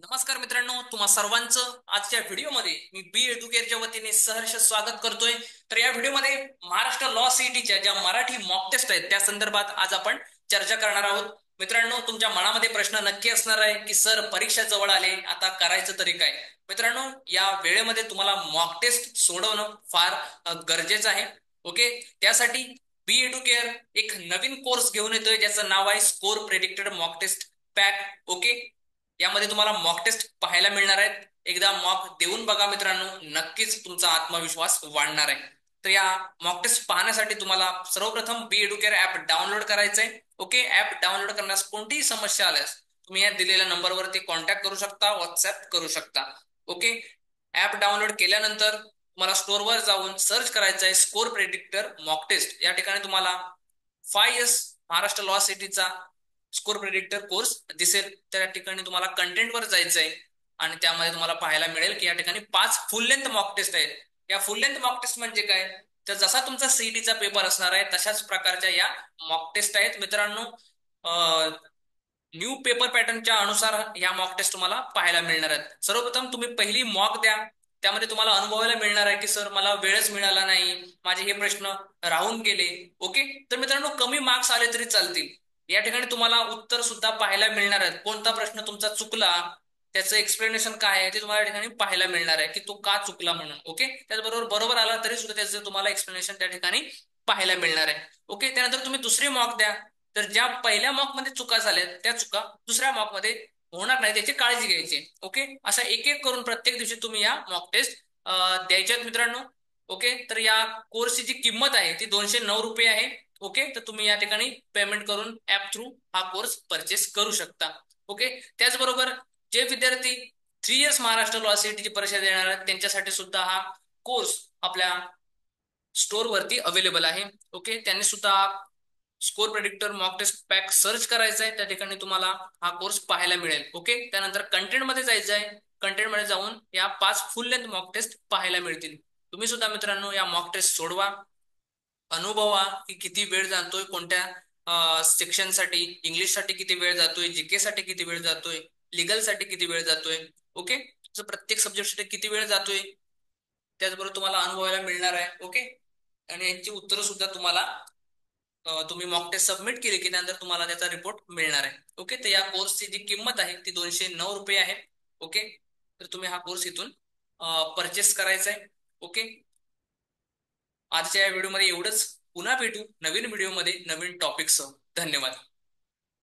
नमस्कार मित्रांनो, तुम्हा सर्वांचं आजच्या व्हिडिओमध्ये मी बी एज्युकेअरच्या वतीने सहर्ष स्वागत करतोय. तर या व्हिडिओमध्ये महाराष्ट्र लॉ सीईटीच्या ज्या मराठी मॉक टेस्ट आहेत त्या संदर्भात आज आपण चर्चा करणार आहोत. मित्रांनो, तुमच्या मनामध्ये प्रश्न नक्की असणार आहे की सर परीक्षा जवळ आले, आता करायचं तरी काय. मित्रांनो, या वेळेमध्ये तुम्हाला मॉक टेस्ट सोडवणं फार गरजेचं आहे. ओके, त्यासाठी बी एज्युकेअर एक नवीन कोर्स घेऊन येतोय ज्याचं नाव आहे score predicted mock test pack. Okay, यामध्ये तुम्हाला मॉक टेस्ट पाहायला मिळणार आहेत. एकदा मॉक देऊन बघा मित्रांनो, नक्कीच तुमचा आत्मविश्वास वाढणार आहे. तर या मॉक टेस्ट पाहण्यासाठी तुम्हाला सर्वप्रथम बी एज्युकेअर ऍप डाउनलोड करायचंय. ओके, ऍप डाउनलोड करण्यास कोणतीही समस्या आल्यास तुम्ही या दिलेल्या नंबरवरती कॉन्टॅक्ट करू शकता, व्हॉट्सअप करू शकता. ओके, ऍप डाउनलोड केल्यानंतर तुम्हाला स्टोअरवर जाऊन सर्च करायचं आहे स्कोर प्रेडिक्टर मॉक टेस्ट. या ठिकाणी तुम्हाला 5 इयर्स महाराष्ट्र लॉ सिटीचा स्कोर प्रेडिक्टर कोर्स दिसेल. त्या ठिकाणी तुम्हाला कंटेंट वर जायचं आहे आणि त्यामध्ये तुम्हाला पाहायला मिळेल की या ठिकाणी 5 फुल लेंथ मॉक टेस्ट आहेत. या फुल लेंथ मॉक टेस्ट म्हणजे काय, तर जसा तुमचा सीईटीचा पेपर असणार आहे तशाच प्रकारच्या या मॉक टेस्ट आहेत. मित्रांनो, न्यू पेपर पॅटर्नच्या अनुसार या मॉक टेस्ट तुम्हाला पाहायला मिळणार आहेत. सर्वप्रथम तुम्ही पहिली मॉक द्या, त्यामध्ये तुम्हाला अनुभवायला मिळणार आहे की सर मला वेळच मिळाला नाही, माझे हे प्रश्न राहून गेले. ओके, तर मित्रांनो, कमी मार्क्स आले तरी चालतील. या ठिकाणी तुम्हाला उत्तर सुद्धा पाहायला मिळणार आहे. कोणता प्रश्न तुमचा चुकला, त्याचं एक्सप्लेनेशन काय आहे ते तुम्हाला या ठिकाणी पाहायला मिळणार आहे की तो का चुकला म्हणून. ओके, त्याचबरोबर बरोबर आला तरी सुद्धा त्याचं तुम्हाला एक्सप्लेनेशन त्या ठिकाणी पाहायला मिळणार आहे. ओके, त्यानंतर तुम्ही दुसरी मॉक द्या. तर ज्या पहिल्या मॉक मध्ये चुका झाल्या त्या चुका दुसऱ्या मॉक मध्ये होणार नाही त्याची काळजी घ्यायची. ओके, असं एक एक करून प्रत्येक दिवशी तुम्ही या मॉक टेस्ट द्यायच्यात मित्रांनो. ओके, तर या कोर्सची जी किंमत आहे ती ₹209 आहे. ओके, तर तुम्ही या ठिकाणी पेमेंट करून ऍप थ्रू हा कोर्स परचेस करू शकता. ओके, त्याचबरोबर जे विद्यार्थी 3 इयर्स महाराष्ट्र लॉ सीईटीची परीक्षा देणार आहेत त्यांच्यासाठी सुद्धा हा कोर्स आपल्या स्टोर वरती अवेलेबल आहे. ओके, त्यांनी सुद्धा score predictor mock test pack search करायचा आहे, त्या ठिकाणी तुम्हाला हा कोर्स पाहायला मिळेल. ओके, त्यानंतर कंटेंट मध्ये जायचं आहे. कंटेंट मध्ये जाऊन या 5 फुल लेंथ मॉक टेस्ट पाहायला मिळतील. तुम्ही सुद्धा मित्रांनो या मॉक टेस्ट सोडवा, अनुभवा की किती वेळ जातोय, कोणत्या सेक्शनसाठी, इंग्लिशसाठी किती वेळ जातोय, जीके साठी किती वेळ जातोय, लिगल साठी किती वेळ जातोय. ओके, प्रत्येक सब्जेक्टसाठी किती वेळ जातोय त्याचबरोबर तुम्हाला अनुभवायला मिळणार आहे. ओके, आणि यांची उत्तरं सुद्धा तुम्हाला तुम्ही मॉक टेस्ट सबमिट केली की त्यानंतर तुम्हाला त्याचा रिपोर्ट मिळणार आहे. ओके, तर या कोर्सची जी किंमत आहे ती ₹209 आहे. ओके, तर तुम्ही हा कोर्स इथून परचेस करायचा आहे. ओके, आजच्या या व्हिडिओमध्ये एवढंच. पुन्हा भेटू नवीन व्हिडिओमध्ये नवीन टॉपिकसह. धन्यवाद.